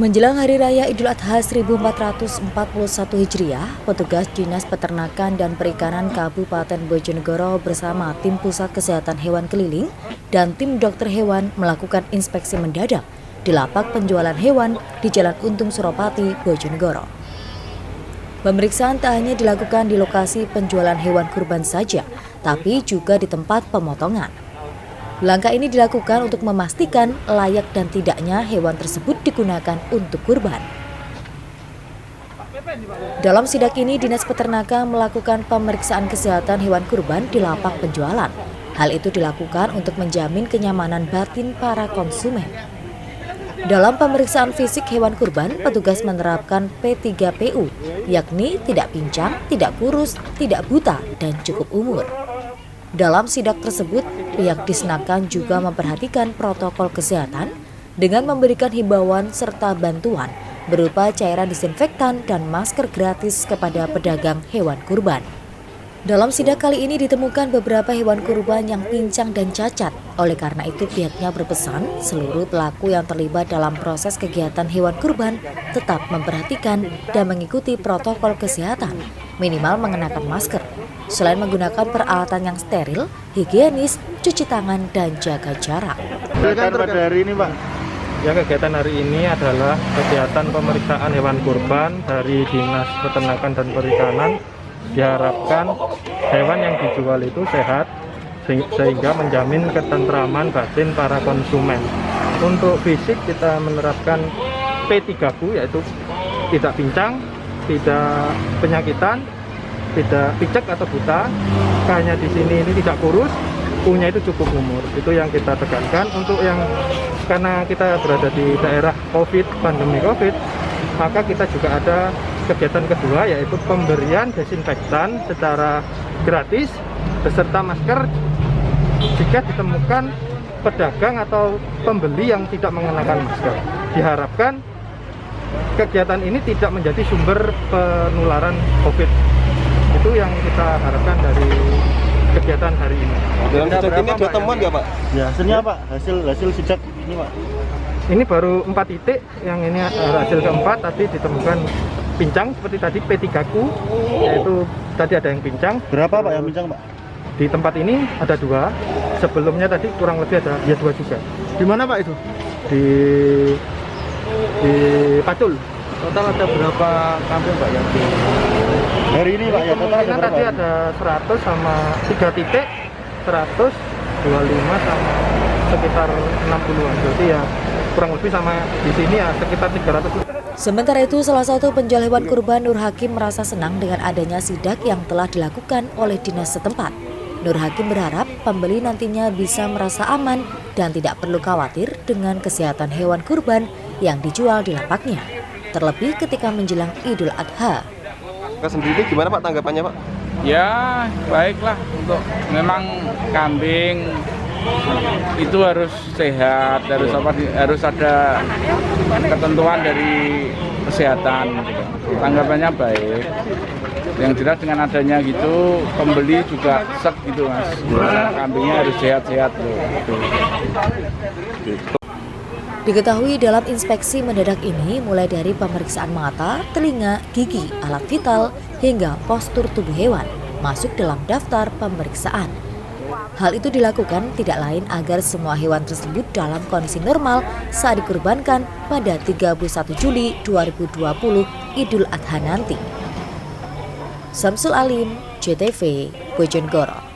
Menjelang Hari Raya Idul Adha 1441 Hijriah, petugas Dinas Peternakan dan Perikanan Kabupaten Bojonegoro bersama tim Pusat Kesehatan Hewan Keliling dan tim dokter hewan melakukan inspeksi mendadak di lapak penjualan hewan di Jalan Untung Suropati, Bojonegoro. Pemeriksaan tak hanya dilakukan di lokasi penjualan hewan kurban saja, tapi juga di tempat pemotongan. Langkah ini dilakukan untuk memastikan layak dan tidaknya hewan tersebut digunakan untuk kurban. Dalam sidak ini, Dinas Peternakan melakukan pemeriksaan kesehatan hewan kurban di lapak penjualan. Hal itu dilakukan untuk menjamin kenyamanan batin para konsumen. Dalam pemeriksaan fisik hewan kurban, petugas menerapkan P3PU, yakni tidak pincang, tidak kurus, tidak buta, dan cukup umur. Dalam sidak tersebut, pihak Disnakan juga memperhatikan protokol kesehatan dengan memberikan himbauan serta bantuan berupa cairan disinfektan dan masker gratis kepada pedagang hewan kurban. Dalam sidak kali ini ditemukan beberapa hewan kurban yang pincang dan cacat. Oleh karena itu pihaknya berpesan seluruh pelaku yang terlibat dalam proses kegiatan hewan kurban tetap memperhatikan dan mengikuti protokol kesehatan, minimal mengenakan masker. Selain menggunakan peralatan yang steril, higienis, cuci tangan, dan jaga jarak. Kegiatan pada hari ini, Pak? Ya, kegiatan hari ini adalah kegiatan pemeriksaan hewan kurban dari Dinas Peternakan dan Perikanan. Diharapkan hewan yang dijual itu sehat sehingga menjamin ketentraman batin para konsumen. Untuk fisik kita menerapkan P3PU, yaitu tidak pincang, tidak penyakitan, tidak picek atau buta, hanya di sini ini tidak kurus, punya itu cukup umur. Itu yang kita tekankan. Untuk yang karena kita berada di daerah COVID, pandemi COVID, maka kita juga ada kegiatan kedua, yaitu pemberian desinfektan secara gratis beserta masker jika ditemukan pedagang atau pembeli yang tidak mengenakan masker. Diharapkan kegiatan ini tidak menjadi sumber penularan COVID. Itu yang kita harapkan dari kegiatan hari ini. Dalam sidak ini ada temuan nggak, Pak? Ya, hasilnya Pak, hasil sidak ini, Pak. Ini baru 4 titik, yang ini hasil keempat tadi ditemukan pincang seperti tadi P3PU, yaitu tadi ada yang pincang. Berapa, Pak, yang pincang, Pak? Di tempat ini ada 2, sebelumnya tadi kurang lebih ada 2 juga. Di mana, Pak, itu? Di Pacul. Total ada berapa kambing, Pak, yang di hari ini, Pak? Ya, total ada berapa? Tadi ada 100 sama 3 titik, 100, 25 sama sekitar 60-an. Berarti ya kurang lebih sama di sini ya sekitar 300. Sementara itu, salah satu penjual hewan kurban Nur Hakim merasa senang dengan adanya sidak yang telah dilakukan oleh dinas setempat. Nur Hakim berharap pembeli nantinya bisa merasa aman dan tidak perlu khawatir dengan kesehatan hewan kurban yang dijual di lapaknya, terlebih ketika menjelang Idul Adha. Sendiri gimana, Pak, tanggapannya, Pak? Ya, baiklah. Untuk memang kambing itu harus sehat, harus ada ketentuan dari kesehatan. Tanggapannya baik. Yang jelas dengan adanya gitu, pembeli juga sek gitu, Mas. Kambingnya harus sehat-sehat loh. Diketahui dalam inspeksi mendadak ini mulai dari pemeriksaan mata, telinga, gigi, alat vital, hingga postur tubuh hewan masuk dalam daftar pemeriksaan. Hal itu dilakukan tidak lain agar semua hewan tersebut dalam kondisi normal saat dikurbankan pada 31 Juli 2020 Idul Adha nanti. Samsul Alim, JTV, Bojonegoro.